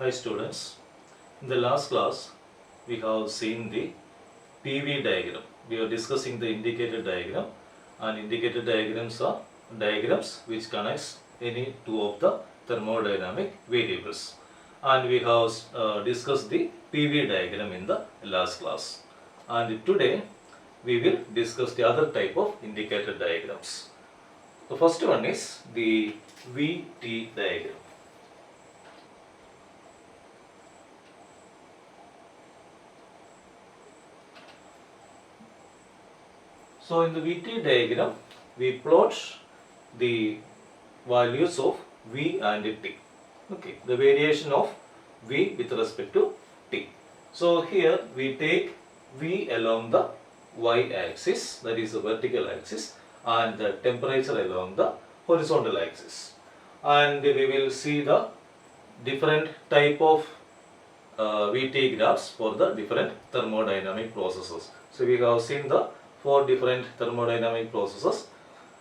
Hi students, in the last class we have seen the PV diagram. We are discussing the indicator diagram, and indicator diagrams are diagrams which connects any two of the thermodynamic variables, and we have discussed the PV diagram in the last class, and today we will discuss the other type of indicator diagrams. The first one is the VT diagram. So in the VT diagram, we plot the values of V and T. Okay, the variation of V with respect to T. So here we take V along the y-axis, that is the vertical axis, and the temperature along the horizontal axis. And we will see the different type of VT graphs for the different thermodynamic processes. So we have seen the four different thermodynamic processes.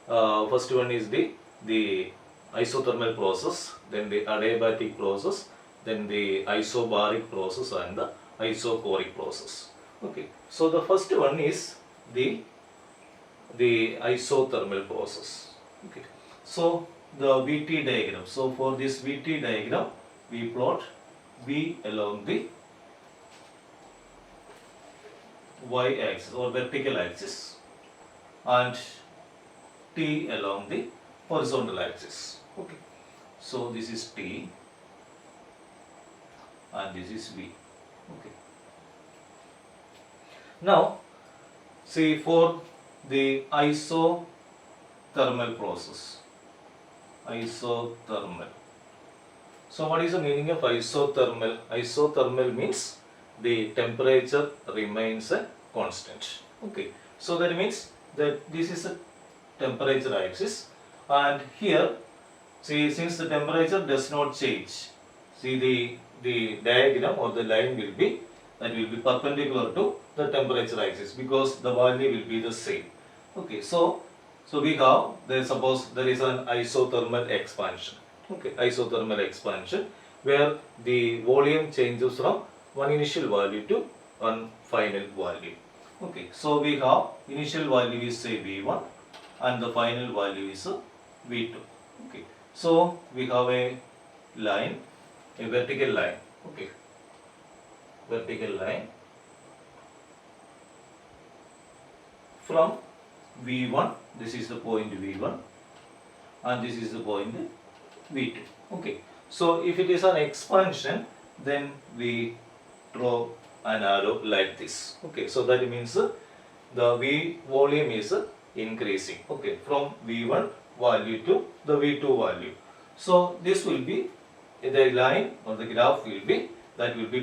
First one is the isothermal process, then the adiabatic process, then the isobaric process, and the isochoric process. Okay, so the first one is the isothermal process. Okay, so the VT diagram. So for this VT diagram, we plot V along the y-axis or vertical axis and T along the horizontal axis. Okay, so this is T and this is V. Okay, now see for the isothermal process. Isothermal. So what is the meaning of isothermal? Isothermal means the temperature remains a constant. Okay, so that means that this is a temperature axis, and here see, since the temperature does not change, see the diagram or the line will be perpendicular to the temperature axis because the value will be the same. Okay, so we have suppose there is an isothermal expansion. Okay, isothermal expansion where the volume changes from one initial value to one final value. Okay, so we have initial value is say V1 and the final value is V2. Okay, so we have a line, a vertical line. Okay, vertical line from V1, this is the point V1 and this is the point V2. Okay, so if it is an expansion, then we draw an arrow like this. Okay, so that means the V volume is increasing. Okay, from V1 value to the V2 value. So this will be the line or the graph will be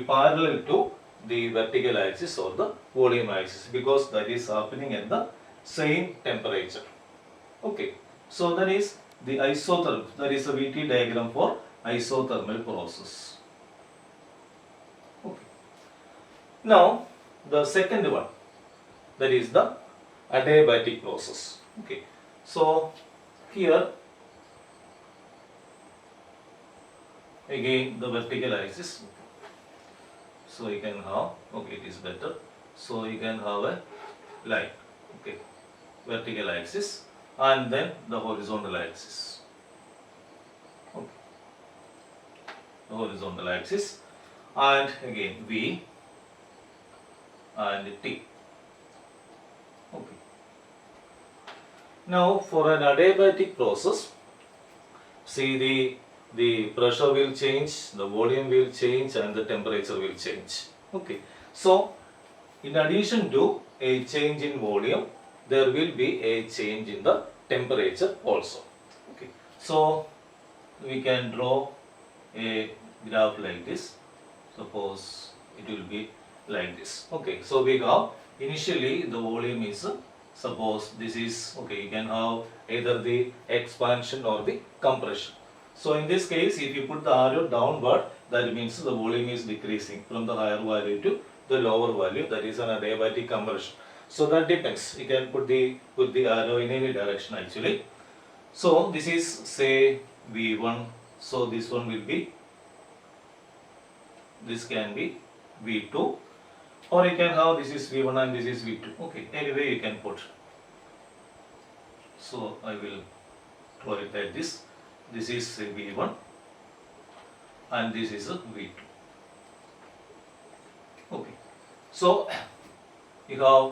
parallel to the vertical axis or the volume axis because that is happening at the same temperature. Okay, so that is the isothermal. That is a VT diagram for isothermal process. Okay. Now the second one, that is the adiabatic process. Okay, so here again the vertical axis. So you can have, okay, it is better. So you can have a line. Okay, vertical axis and then the horizontal axis. Okay, the horizontal axis and again V and T. Okay. Now for an adiabatic process, see the pressure will change, the volume will change, and the temperature will change. Okay, so in addition to a change in volume, there will be a change in the temperature also. Okay, so we can draw a graph like this. Suppose it will be like this. Okay, so we have initially the volume is suppose this is, okay, you can have either the expansion or the compression. So in this case, if you put the arrow downward, that means the volume is decreasing from the higher value to the lower value. That is an adiabatic compression. So that depends. You can put the arrow in any direction actually. So this is say V1. So this one will be this can be V2, or you can have this is V1 and this is V2. Okay, anyway you can put. So I will draw it like this. This is V1 and this is V2. Okay, so you have,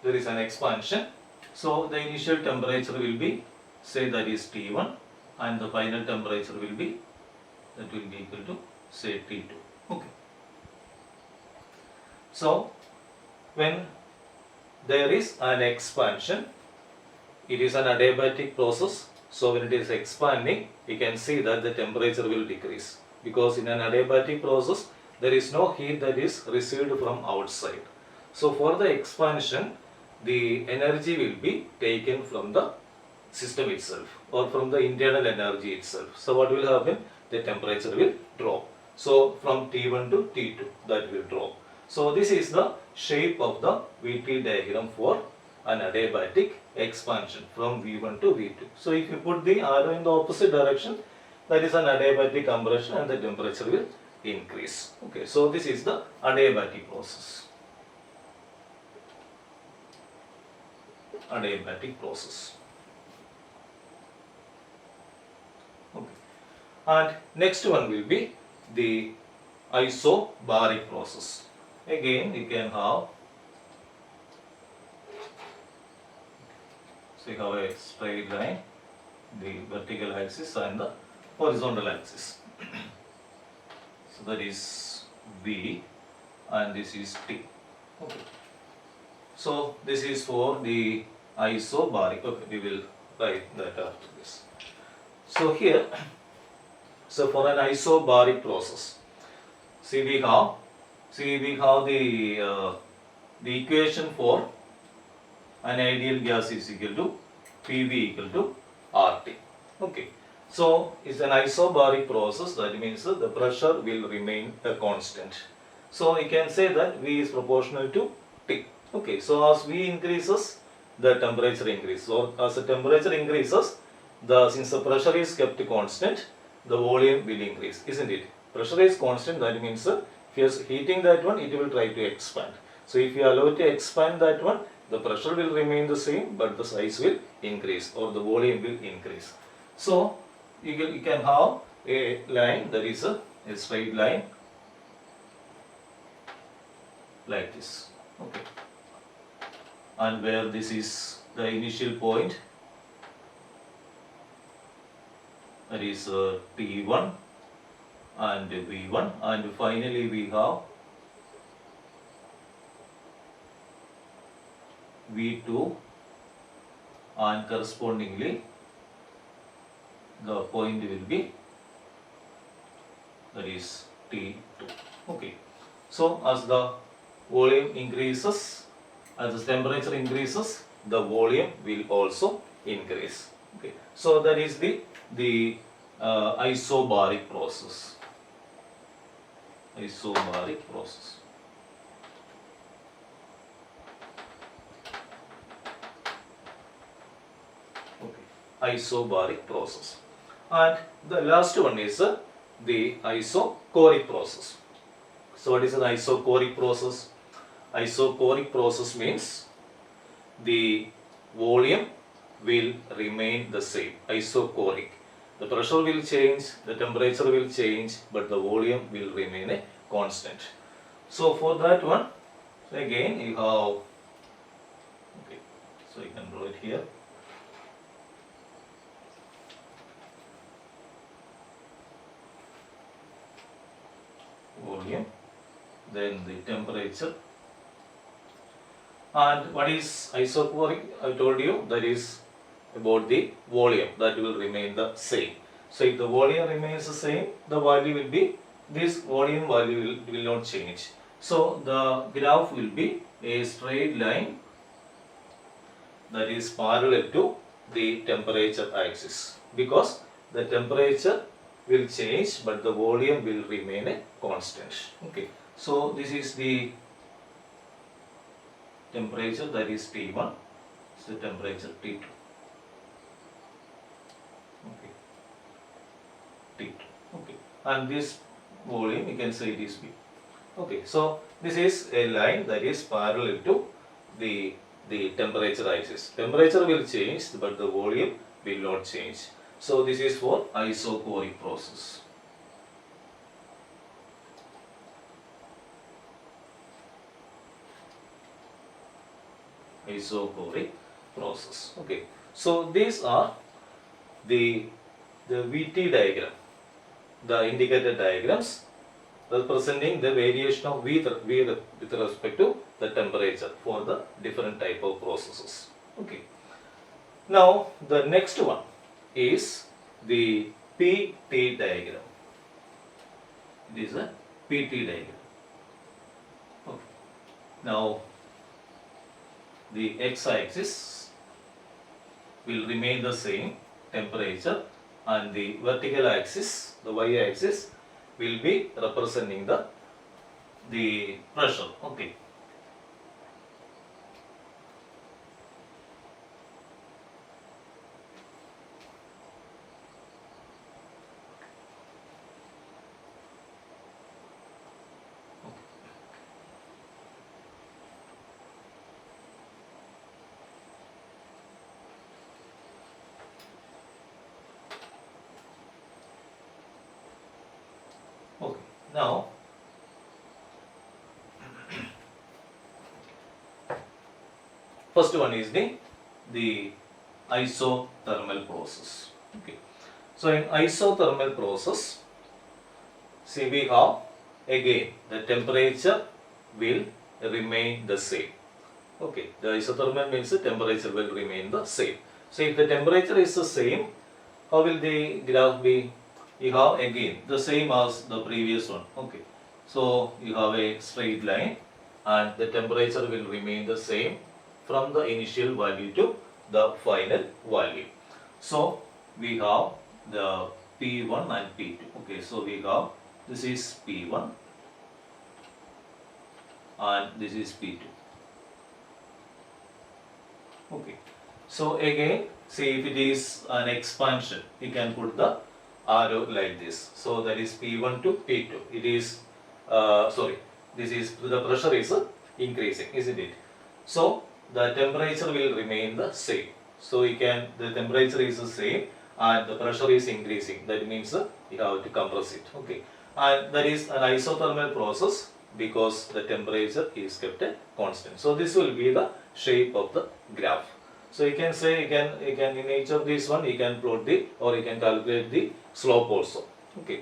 there is an expansion. So the initial temperature will be, say that is T1, and the final temperature will be, that will be equal to, say, T2. Okay. So when there is an expansion, it is an adiabatic process. So when it is expanding, you can see that the temperature will decrease, because in an adiabatic process there is no heat that is received from outside. So for the expansion, the energy will be taken from the system itself, or from the internal energy itself. So what will happen? The temperature will drop. So from T1 to T2, that will drop. So this is the shape of the VT diagram for an adiabatic expansion from V1 to V2. So if you put the arrow in the opposite direction, that is an adiabatic compression and the temperature will increase. Okay, so this is the adiabatic process. Adiabatic process. Okay. And next one will be the isobaric process. Again, you can have, so you have a straight line, the vertical axis and the horizontal axis. So that is V and this is T. Okay. So this is for the isobaric. Okay, we will write that after this. So here, so for an isobaric process, see we have the equation for an ideal gas is equal to PV equal to RT. Okay. So it's an isobaric process, that means the pressure will remain a constant. So you can say that V is proportional to T. Okay. So as V increases, the temperature increases. So as the temperature increases, since the pressure is kept constant, the volume will increase, isn't it? Pressure is constant, that means if you are heating that one, it will try to expand. So if you allow it to expand that one, the pressure will remain the same, but the size will increase, or the volume will increase. So you can have a line that is a straight line like this. Okay. And where this is the initial point, that is T1 and V1, and finally we have V2, and correspondingly the point will be, that is T2. Okay. So as the volume increases, as the temperature increases, the volume will also increase. Okay. So that is the isobaric process. Isobaric process. Okay. Isobaric process. And the last one is the isochoric process. So what is an isochoric process? Isochoric process means the volume will remain the same. Isochoric. The pressure will change, the temperature will change, but the volume will remain a constant. So for that one, so again you have, okay, so you can draw it here. Volume, then the temperature. And what is isochoric? I told you that is about the volume, that will remain the same. So if the volume remains the same, the value will be, this volume value will not change. So the graph will be a straight line that is parallel to the temperature axis, because the temperature will change but the volume will remain a constant. Okay. So this is the temperature, that is T1, it's the temperature T2. Okay. T2. and this volume you can say it is B. Okay, so this is a line that is parallel to the temperature axis. Temperature will change, but the volume will not change. So this is for isochoric process. Isochoric process. Okay, so these are the VT diagram, the indicator diagrams representing the variation of V with respect to the temperature for the different type of processes. Okay. Now the next one is the PT diagram. It is a PT diagram. Okay. Now the x-axis will remain the same, temperature, and the vertical axis, the y-axis, will be representing the pressure. Okay. Okay. Now first one is the isothermal process. Okay. So in isothermal process, see we have again the temperature will remain the same. Okay, the isothermal means the temperature will remain the same. So if the temperature is the same, how will the graph be? You have again the same as the previous one. Okay, so you have a straight line and the temperature will remain the same from the initial value to the final value. So we have the P1 and P2. Okay, so we have this is P1 and this is P2. Okay, so again, see if it is an expansion, you can put the arrow like this. So that is P1 to P2. It is, this is the pressure is increasing, isn't it? So the temperature will remain the same. So you can, the temperature is the same and the pressure is increasing. That means you have to compress it. Okay, and that is an isothermal process because the temperature is kept constant. So this will be the shape of the graph. So you can say, you can in each of these one you can plot the, or you can calculate the slope also. Okay.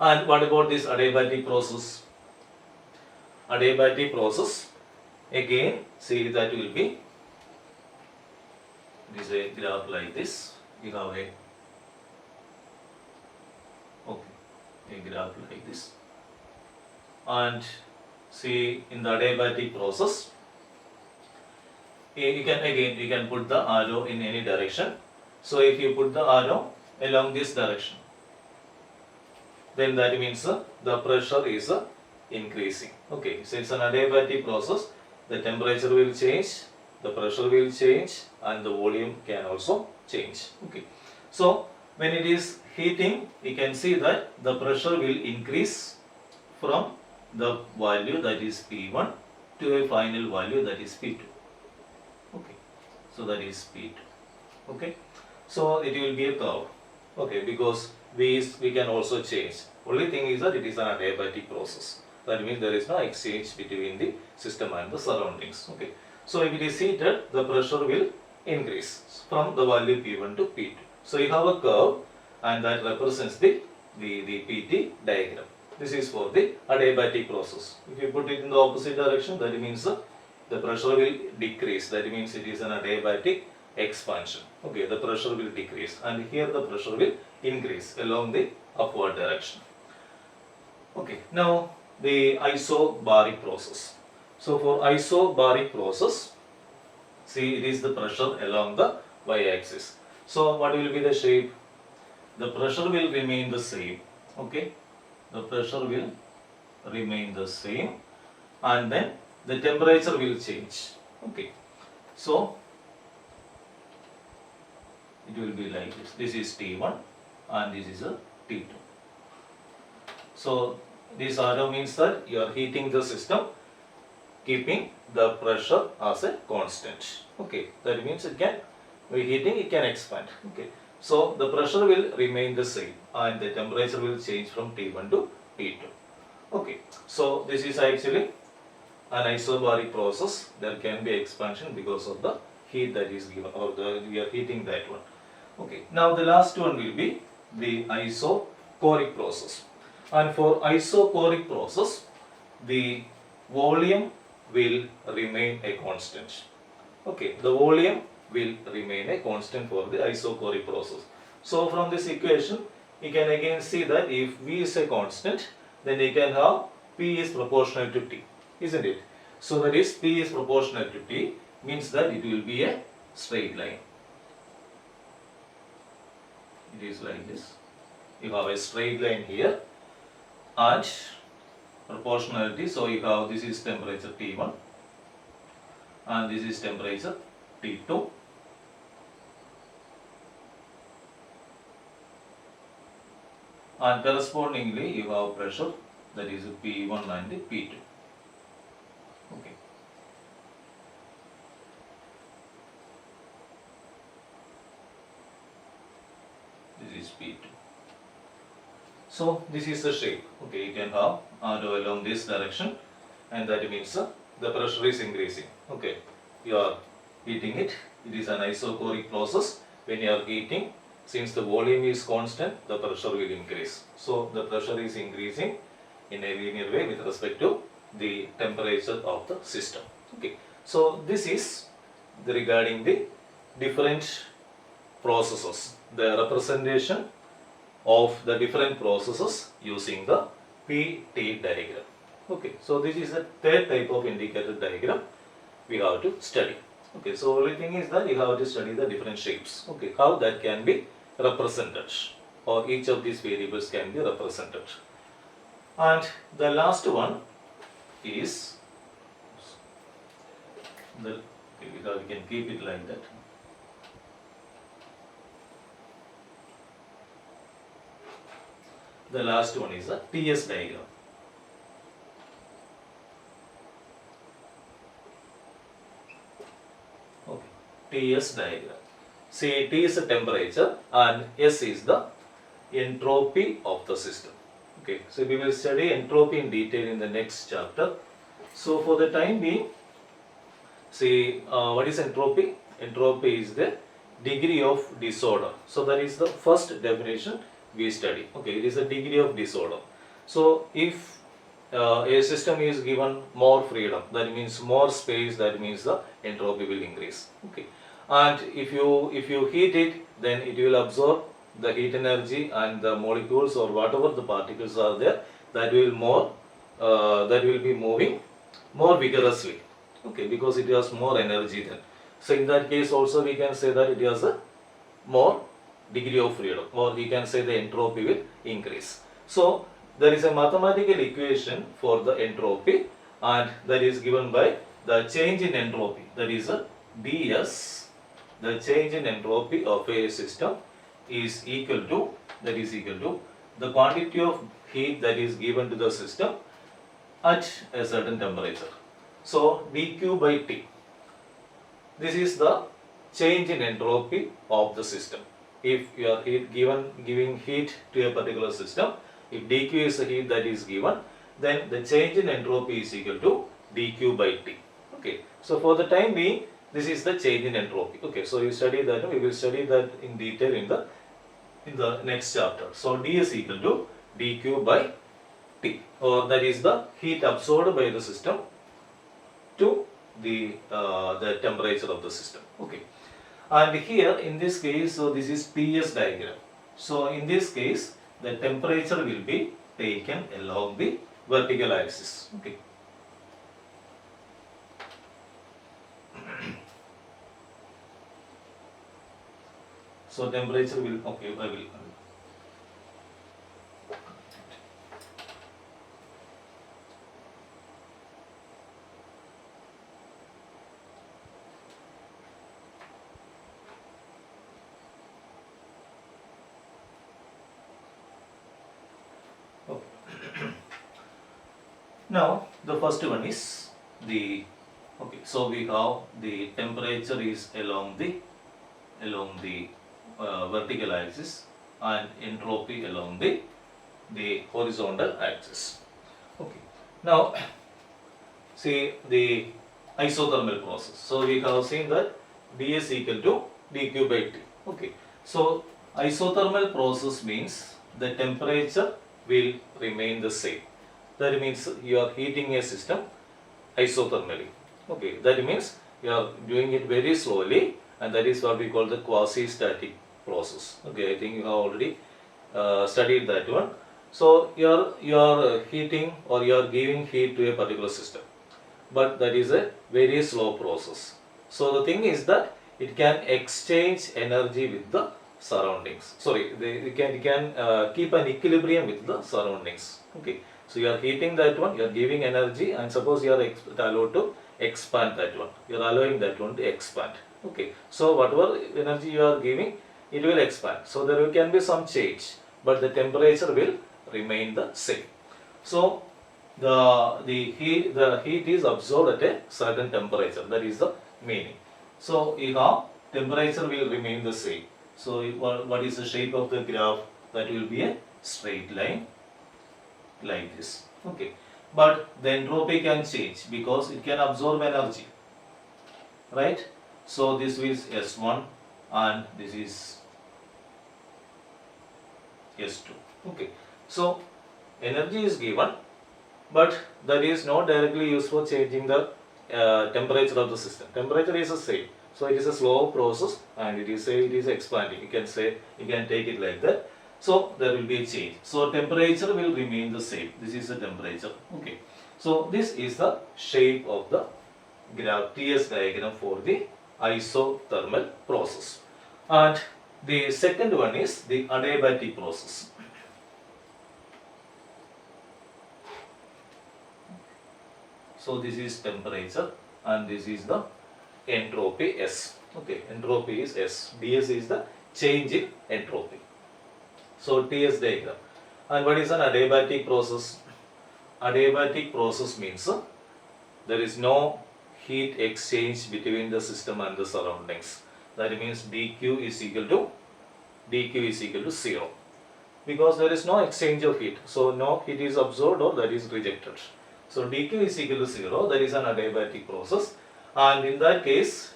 And what about this adiabatic process? Adiabatic process, again see that will be, this is a graph like this. You have a, okay, a graph like this. And see in the adiabatic process, you can put the arrow in any direction. So if you put the arrow along this direction, then that means the pressure is increasing. Okay, so it's an adiabatic process. The temperature will change, the pressure will change, and the volume can also change. Okay, so when it is heating, you can see that the pressure will increase from the value that is P1 to a final value that is P2. Okay, so that is P2. Okay, so it will be a curve. Okay, because we can also change. Only thing is that it is an adiabatic process. That means there is no exchange between the system and the surroundings. Okay, so if it is heated, the pressure will increase from the value P1 to P2. So you have a curve and that represents the PT diagram. This is for the adiabatic process. If you put it in the opposite direction, that means the pressure will decrease. That means it is an adiabatic expansion. Okay, the pressure will decrease, and here the pressure will increase along the upward direction. Okay, now the isobaric process. So for isobaric process, see it is the pressure along the y-axis. So what will be the shape? The pressure will remain the same. Okay, the pressure will remain the same, and then the temperature will change. Okay, so it will be like this. This is T1 and this is a T2. So this arrow means that you are heating the system keeping the pressure as a constant. Okay, that means it can, by heating it can expand. Okay, so the pressure will remain the same and the temperature will change from T1 to T2. Okay, so this is actually an isobaric process. There can be expansion because of the heat that is given, or we are heating that one. Okay, now the last one will be the isochoric process. And for isochoric process, the volume will remain a constant. Okay, the volume will remain a constant for the isochoric process. So from this equation, you can again see that if V is a constant, then you can have P is proportional to T, isn't it? So that is P is proportional to T means that it will be a straight line. It is like this. You have a straight line here and proportionality, so you have this is temperature T1 and this is temperature T2, and correspondingly you have pressure, that is P1 and P2. Okay. This is P2. So this is the shape. Okay, you can have arrow along this direction, and that means the pressure is increasing. Okay, you are heating it. It is an isochoric process. When you are heating, since the volume is constant, the pressure will increase. So the pressure is increasing in a linear way with respect to the temperature of the system. Okay, so this is regarding the different processes, the representation of the different processes using the PT diagram. Okay, so this is the third type of indicator diagram we have to study. Okay, so only thing is that you have to study the different shapes. Okay, how that can be represented, or each of these variables can be represented. And the last one is the, okay, we can keep it like that. The last one is a TS diagram. Okay, TS diagram. See, T is the temperature and S is the entropy of the system. Okay, so we will study entropy in detail in the next chapter. So for the time being, see, what is entropy? Entropy is the degree of disorder. So that is the first definition we study. Okay, it is the degree of disorder. So if a system is given more freedom, that means more space, that means the entropy will increase. Okay, and if you heat it, then it will absorb the heat energy, and the molecules or whatever the particles are there, that will be moving more vigorously. Okay, because it has more energy then. So in that case also we can say that it has a more degree of freedom, or we can say the entropy will increase. So there is a mathematical equation for the entropy, and that is given by the change in entropy, that is a ds. The change in entropy of a system is equal to the quantity of heat that is given to the system at a certain temperature. So dq by T, this is the change in entropy of the system. If you are giving heat to a particular system, if dq is the heat that is given, then the change in entropy is equal to dq by T. Okay, so for the time being, this is the change in entropy. Okay, so you study that, we will study that in detail in the next chapter. So d is equal to dq by T, or that is the heat absorbed by the system to the temperature of the system. Okay, and here in this case, so this is TS diagram. So in this case, the temperature will be taken along the vertical axis. Okay. So temperature will, okay, I will. Now the first one is the okay. So we have the temperature is along the vertical axis and entropy along the horizontal axis. Okay. Now see the isothermal process. So we have seen that ds equal to dq by t. Okay. So isothermal process means the temperature will remain the same. That means you are heating a system isothermally. Okay. That means you are doing it very slowly, and that is what we call the quasi-static process. Okay. I think you have already studied that one. So you are heating or you are giving heat to a particular system, but that is a very slow process. So the thing is that it can exchange energy with the surroundings. Sorry, it can keep an equilibrium with the surroundings. Okay. So you are heating that one, you are giving energy, and suppose you are allowed to expand that one. You are allowing that one to expand. Okay. So whatever energy you are giving, it will expand. So there can be some change, but the temperature will remain the same. So the heat is absorbed at a certain temperature. That is the meaning. So here temperature will remain the same. So what is the shape of the graph? That will be a straight line like this. Okay. But the entropy can change because it can absorb energy. Right? So this is S1 and this is S2. Okay. So energy is given, but that is not directly used for changing the temperature of the system. Temperature is the same. So it is a slow process and it is expanding. You can take it like that. So there will be a change. So temperature will remain the same. This is the temperature. Okay. So this is the shape of the graph TS diagram for the isothermal process. And the second one is the adiabatic process. So this is temperature and this is the entropy S. Okay, entropy is S. ds is the change in entropy. So TS diagram. And what is an adiabatic process? Adiabatic process means there is no heat exchange between the system and the surroundings. That means dq is equal to 0. Because there is no exchange of heat. So no heat is absorbed or that is rejected. So dq is equal to 0, that is an adiabatic process, and in that case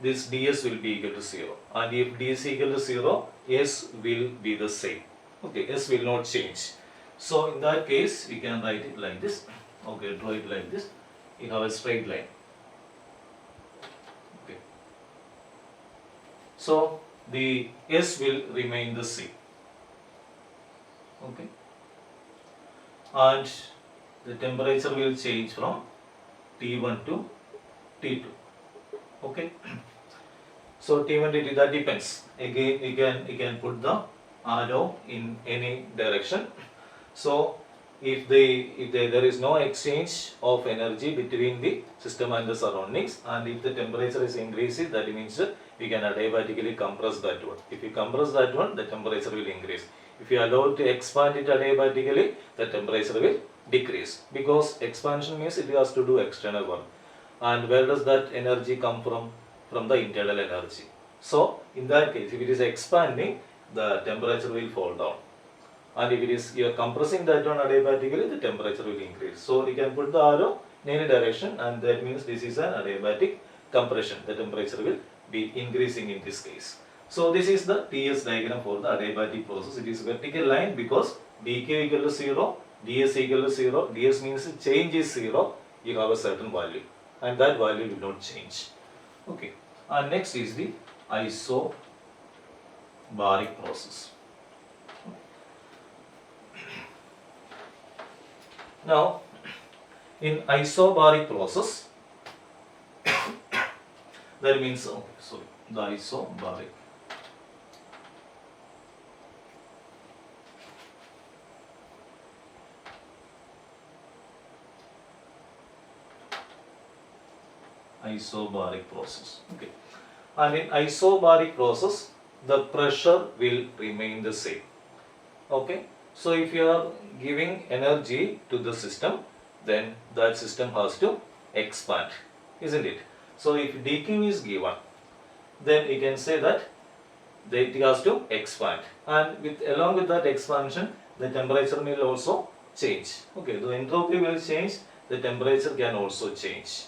this ds will be equal to 0, and if d is equal to 0, s will be the same. Okay, s will not change. So in that case we can write it like this. Okay, draw it like this. You have a straight line. Okay. So the s will remain the same. Okay. And the temperature will change from T1 to T2. Okay. So T1 to T2, that depends. Again, you can put the arrow in any direction. So if there is no exchange of energy between the system and the surroundings, and if the temperature is increasing, that means we can adiabatically compress that one. If you compress that one, the temperature will increase. If you allow it to expand it adiabatically, the temperature will decrease, because expansion means it has to do external work, and where does that energy come from? From the internal energy. So in that case, if it is expanding, the temperature will fall down, and if it is you are compressing that one adiabatically, the temperature will increase. So you can put the arrow in any direction, and that means this is an adiabatic compression. The temperature will be increasing in this case. So this is the TS diagram for the adiabatic process. It is vertical line because dq equal to 0, ds equal to 0, ds means change is 0, you have a certain value, and that value will not change. Okay, and next is the isobaric process. Now, in isobaric process, that means, the isobaric. Isobaric process. Okay, and in isobaric process, the pressure will remain the same. Okay, so if you are giving energy to the system, then that system has to expand, isn't it? So if dq is given, then we can say that it has to expand, and along with that expansion, the temperature will also change. Okay, the entropy will change, the temperature can also change.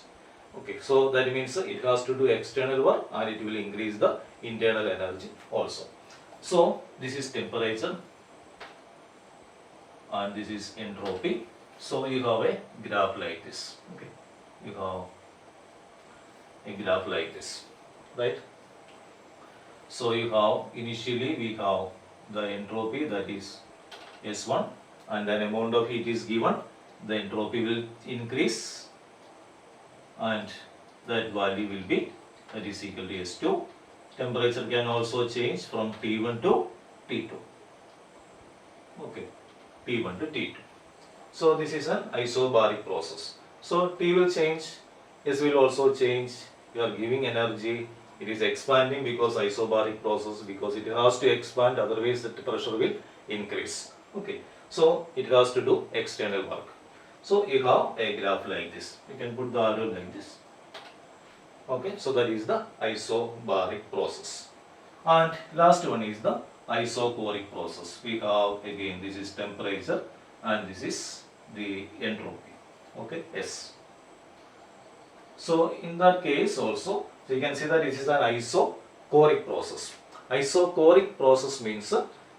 Okay, so that means it has to do external work and it will increase the internal energy also. So this is temperature and this is entropy. So you have a graph like this. Okay, you have a graph like this, right? So you have, initially we have the entropy, that is S1, and then amount of heat is given, the entropy will increase and that value will be, that is equal to S2. Temperature can also change from T1 to T2. Okay, T1 to T2. So this is an isobaric process. So T will change, S will also change, you are giving energy, it is expanding because isobaric process, because it has to expand, otherwise the pressure will increase. Okay, so it has to do external work. So you have a graph like this, you can put the arrow like this. Okay, so that is the isobaric process. And last one is the isochoric process. We have again, this is temperature and this is the entropy. Okay, S. So in that case also, so you can see that this is an isochoric process. Isochoric process means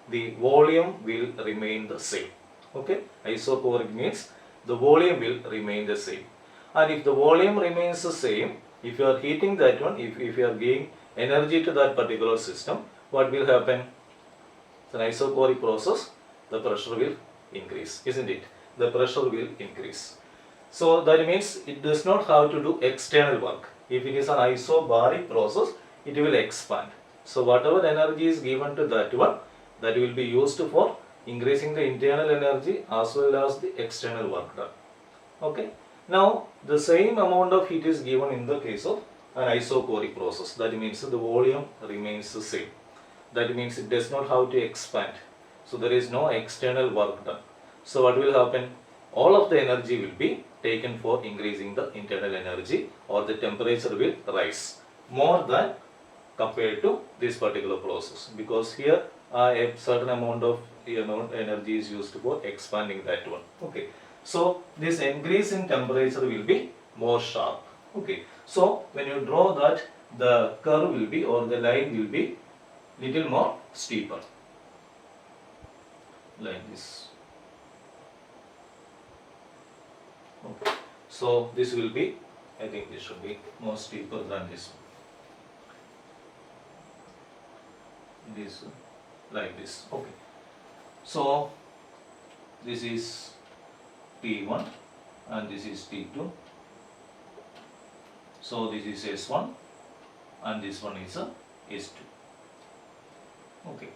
the volume will remain the same. Okay, isochoric means the volume will remain the same. And if the volume remains the same, if you are heating that one, if you are giving energy to that particular system, what will happen? It's an isochoric process, the pressure will increase, isn't it? The pressure will increase. So that means it does not have to do external work. If it is an isobaric process, it will expand. So whatever energy is given to that one, that will be used for increasing the internal energy as well as the external work done. Okay. Now the same amount of heat is given in the case of an isochoric process. That means the volume remains the same. That means it does not have to expand. So there is no external work done. So what will happen? All of the energy will be taken for increasing the internal energy, or the temperature will rise more than compared to this particular process, because here a certain amount of energy is used for expanding that one. Okay, so this increase in temperature will be more sharp. Okay, so when you draw that, the curve will be, or the line will be little more steeper, like this. Okay. So this will be, I think this should be more steeper than this one. This like this. Okay. So this is T1 and this is T2. So this is S1 and this one is a S2. Okay.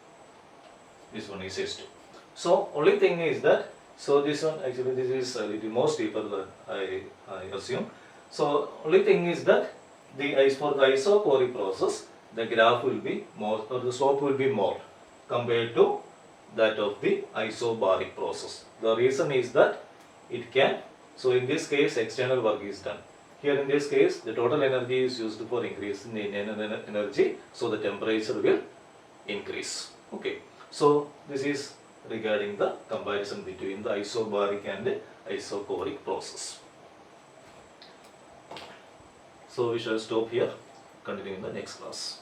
This one is S2. So only thing is that, so this one, actually this is a little more steeper than I assume. So only thing is that for the isochoric process, the graph will be more, or the slope will be more compared to that of the isobaric process. The reason is that it can, so in this case external work is done. Here in this case the total energy is used for increasing the energy, so the temperature will increase. Okay, so this is regarding the comparison between the isobaric and the isochoric process. So we shall stop here, continue in the next class.